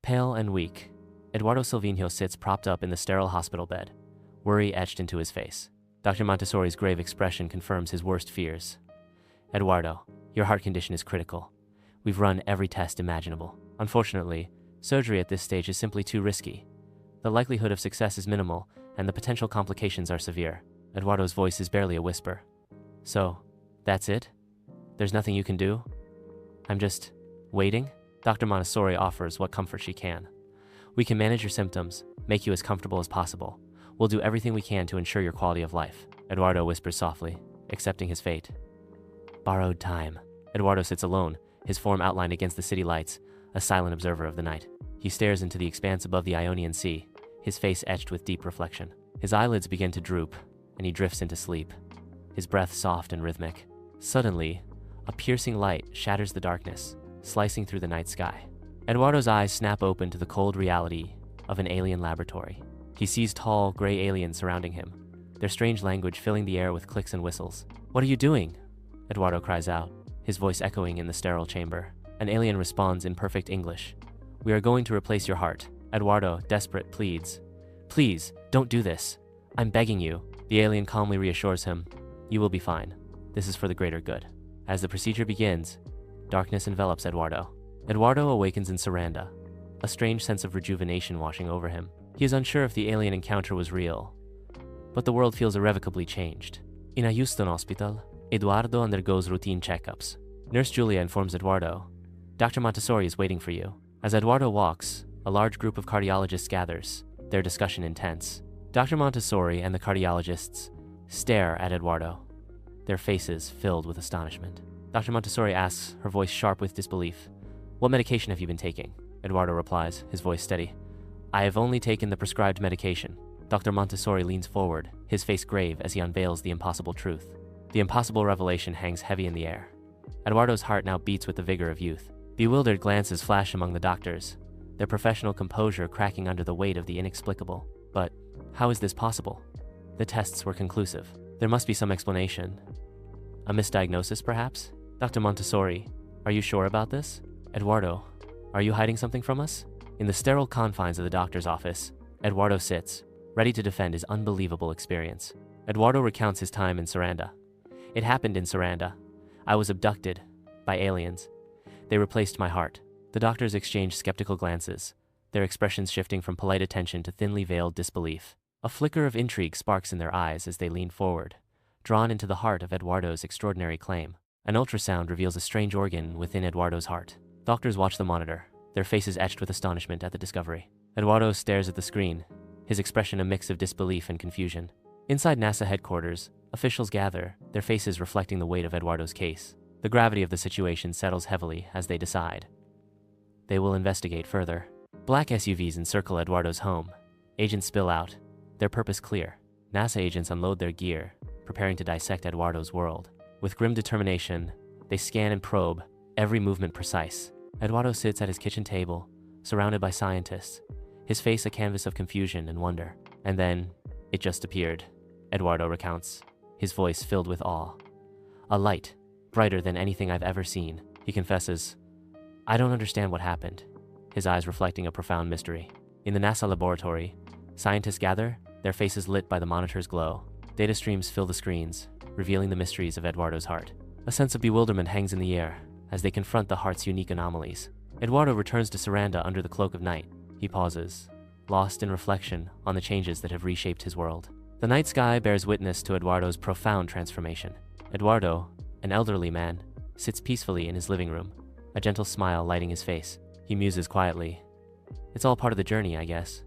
Pale and weak, Eduardo Silvinho sits propped up in the sterile hospital bed, worry etched into his face. Dr. Montessori's grave expression confirms his worst fears. Eduardo, your heart condition is critical. We've run every test imaginable. Unfortunately, surgery at this stage is simply too risky. The likelihood of success is minimal, and the potential complications are severe. Eduardo's voice is barely a whisper. So, that's it? There's nothing you can do? I'm just waiting? Dr. Montessori offers what comfort she can. We can manage your symptoms, make you as comfortable as possible. We'll do everything we can to ensure your quality of life. Eduardo whispers softly, accepting his fate. Borrowed time. Eduardo sits alone, his form outlined against the city lights, a silent observer of the night. He stares into the expanse above the Ionian Sea, his face etched with deep reflection. His eyelids begin to droop, and he drifts into sleep, his breath soft and rhythmic. Suddenly, a piercing light shatters the darkness, slicing through the night sky. Eduardo's eyes snap open to the cold reality of an alien laboratory. He sees tall, gray aliens surrounding him, their strange language filling the air with clicks and whistles. "What are you doing?" Eduardo cries out, his voice echoing in the sterile chamber. An alien responds in perfect English. "We are going to replace your heart." Eduardo, desperate, pleads. "Please, don't do this. I'm begging you." The alien calmly reassures him. "You will be fine. This is for the greater good." As the procedure begins, darkness envelops Eduardo. Eduardo awakens in Saranda, a strange sense of rejuvenation washing over him. He is unsure if the alien encounter was real, but the world feels irrevocably changed. In a Houston hospital, Eduardo undergoes routine checkups. Nurse Julia informs Eduardo, "Dr. Montessori is waiting for you." As Eduardo walks, a large group of cardiologists gathers, their discussion intense. Dr. Montessori and the cardiologists stare at Eduardo, their faces filled with astonishment. Dr. Montessori asks, her voice sharp with disbelief, "What medication have you been taking?" Eduardo replies, his voice steady, "I have only taken the prescribed medication." Dr. Montessori leans forward, his face grave as he unveils the impossible truth. The impossible revelation hangs heavy in the air. Eduardo's heart now beats with the vigor of youth. Bewildered glances flash among the doctors, their professional composure cracking under the weight of the inexplicable. But how is this possible? The tests were conclusive. There must be some explanation. A misdiagnosis, perhaps? Dr. Montessori, are you sure about this? Eduardo, are you hiding something from us? In the sterile confines of the doctor's office, Eduardo sits, ready to defend his unbelievable experience. Eduardo recounts his time in Saranda. "It happened in Saranda. I was abducted by aliens. They replaced my heart." The doctors exchange skeptical glances, their expressions shifting from polite attention to thinly veiled disbelief. A flicker of intrigue sparks in their eyes as they lean forward, drawn into the heart of Eduardo's extraordinary claim. An ultrasound reveals a strange organ within Eduardo's heart. Doctors watch the monitor, their faces etched with astonishment at the discovery. Eduardo stares at the screen, his expression a mix of disbelief and confusion. Inside NASA headquarters, officials gather, their faces reflecting the weight of Eduardo's case. The gravity of the situation settles heavily as they decide. They will investigate further. Black SUVs encircle Eduardo's home. Agents spill out, their purpose clear. NASA agents unload their gear, preparing to dissect Eduardo's world. With grim determination, they scan and probe, every movement precise. Eduardo sits at his kitchen table, surrounded by scientists, his face a canvas of confusion and wonder. And then, it just appeared, Eduardo recounts, his voice filled with awe. "A light, brighter than anything I've ever seen," he confesses. "I don't understand what happened," his eyes reflecting a profound mystery. In the NASA laboratory, scientists gather, their faces lit by the monitor's glow. Data streams fill the screens, revealing the mysteries of Eduardo's heart. A sense of bewilderment hangs in the air as they confront the heart's unique anomalies. Eduardo returns to Saranda under the cloak of night. He pauses, lost in reflection on the changes that have reshaped his world. The night sky bears witness to Eduardo's profound transformation. Eduardo, an elderly man, sits peacefully in his living room, a gentle smile lighting his face. He muses quietly. "It's all part of the journey, I guess."